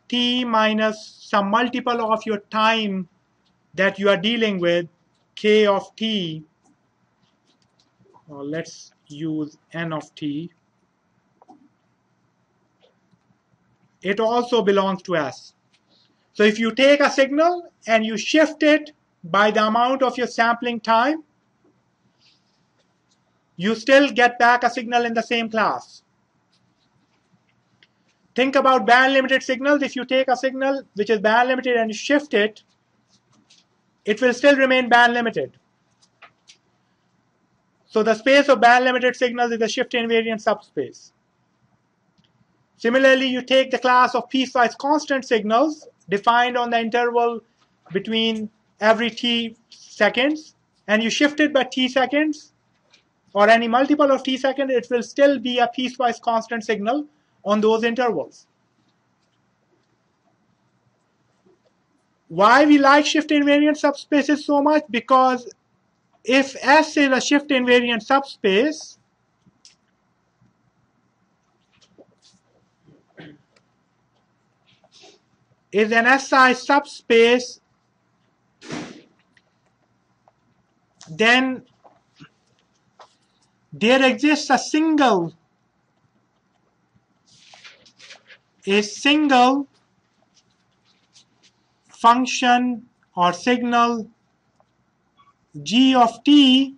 t minus some multiple of your time that you are dealing with, k of t, or let's use n of t, it also belongs to S. So if you take a signal and you shift it by the amount of your sampling time, you still get back a signal in the same class. Think about band-limited signals. If you take a signal which is band-limited and you shift it, it will still remain band-limited. So the space of band-limited signals is a shift-invariant subspace. Similarly, you take the class of piecewise constant signals defined on the interval between every t seconds, and you shift it by t seconds, or any multiple of t seconds, it will still be a piecewise constant signal on those intervals. Why we like shift-invariant subspaces so much? Because if S is a shift-invariant subspace, is an SI subspace, then there exists a single function or signal g of t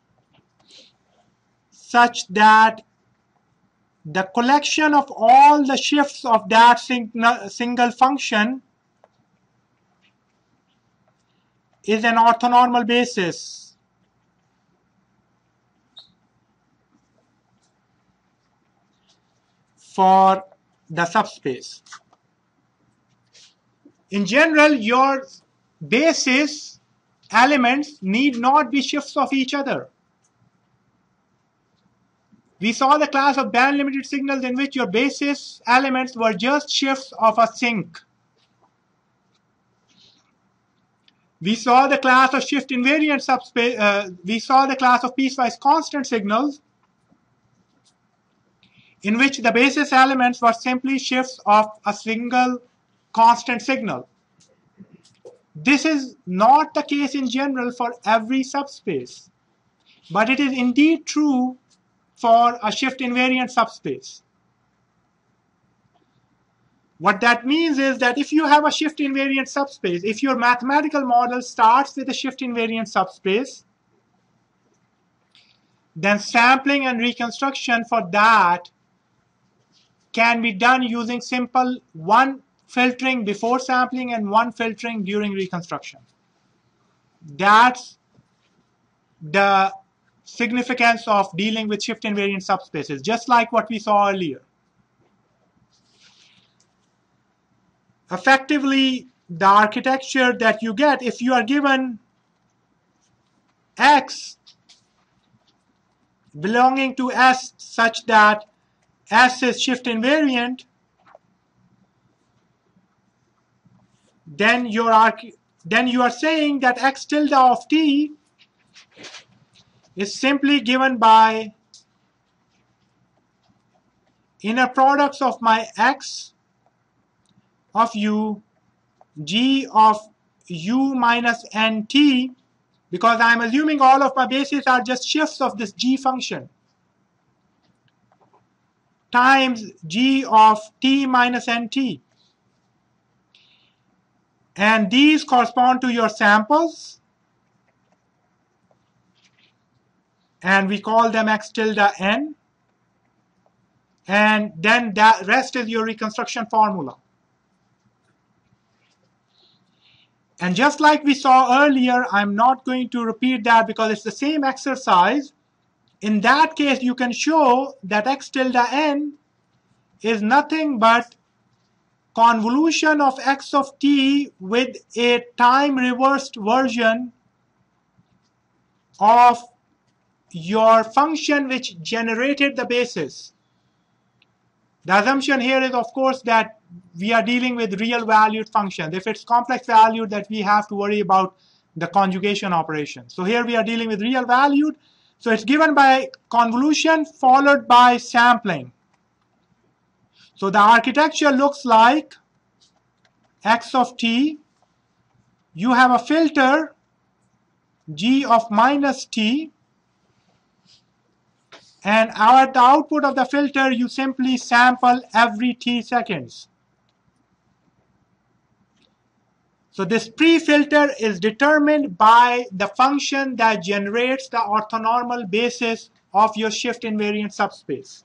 such that the collection of all the shifts of that single function is an orthonormal basis for the subspace. In general, your basis elements need not be shifts of each other. We saw the class of band-limited signals in which your basis elements were just shifts of a sink. We saw the class of shift-invariant subspace. We saw the class of piecewise constant signals in which the basis elements were simply shifts of a single constant signal. This is not the case in general for every subspace, but it is indeed true for a shift-invariant subspace. What that means is that if you have a shift-invariant subspace, if your mathematical model starts with a shift-invariant subspace, then sampling and reconstruction for that can be done using simple one filtering before sampling and one filtering during reconstruction. That's the significance of dealing with shift-invariant subspaces, just like what we saw earlier. Effectively, the architecture that you get if you are given X belonging to S such that S is shift invariant, then you are saying that X tilde of t is simply given by inner products of my X of U, G of U minus NT, because I'm assuming all of my bases are just shifts of this G function, times G of T minus NT. And these correspond to your samples, and we call them X tilde N. And then that rest is your reconstruction formula. And just like we saw earlier, I'm not going to repeat that because it's the same exercise. In that case, you can show that X tilde N is nothing but convolution of X of t with a time reversed version of your function which generated the basis. The assumption here is, of course, that we are dealing with real valued functions. If it's complex valued, that we have to worry about the conjugation operation. So here we are dealing with real valued. So it's given by convolution followed by sampling. So the architecture looks like X of t. You have a filter G of minus t. And at the output of the filter, you simply sample every t seconds. So this pre-filter is determined by the function that generates the orthonormal basis of your shift-invariant subspace.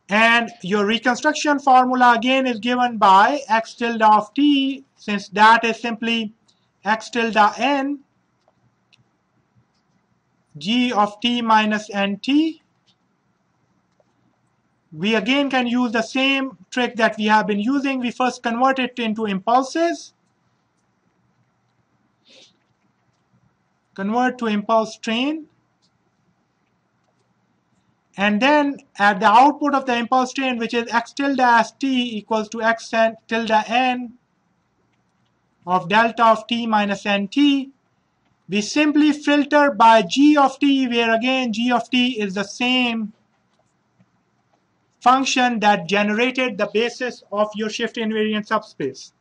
And your reconstruction formula again is given by X tilde of t, since that is simply X tilde N G of t minus nt. We again can use the same trick that we have been using. We first convert it into impulses, convert to impulse train, and then at the output of the impulse train, which is X tilde as t equals to X tilde N of delta of t minus nt, we simply filter by G of t, where again G of t is the same function that generated the basis of your shift-invariant subspace.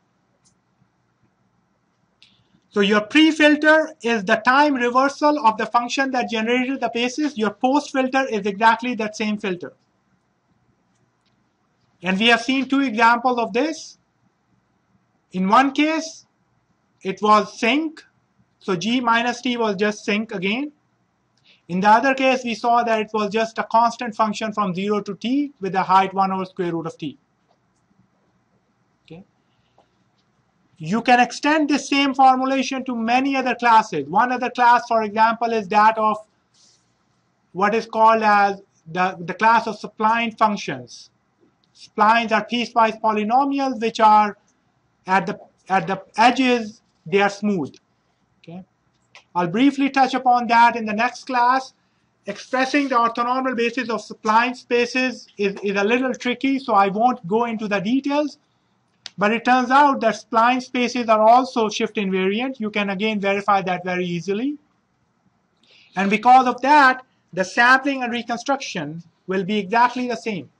So your pre-filter is the time reversal of the function that generated the basis. Your post-filter is exactly that same filter. And we have seen two examples of this. In one case, it was sinc. So G minus t was just sinc again. In the other case, we saw that it was just a constant function from 0 to t with the height 1 over square root of t. Okay. You can extend this same formulation to many other classes. One other class, for example, is that of what is called as the class of spline functions. Splines are piecewise polynomials which are at the edges, they are smooth. Okay. I'll briefly touch upon that in the next class. Expressing the orthonormal basis of spline spaces is a little tricky, so I won't go into the details. But it turns out that spline spaces are also shift invariant. You can again verify that very easily. And because of that, the sampling and reconstruction will be exactly the same.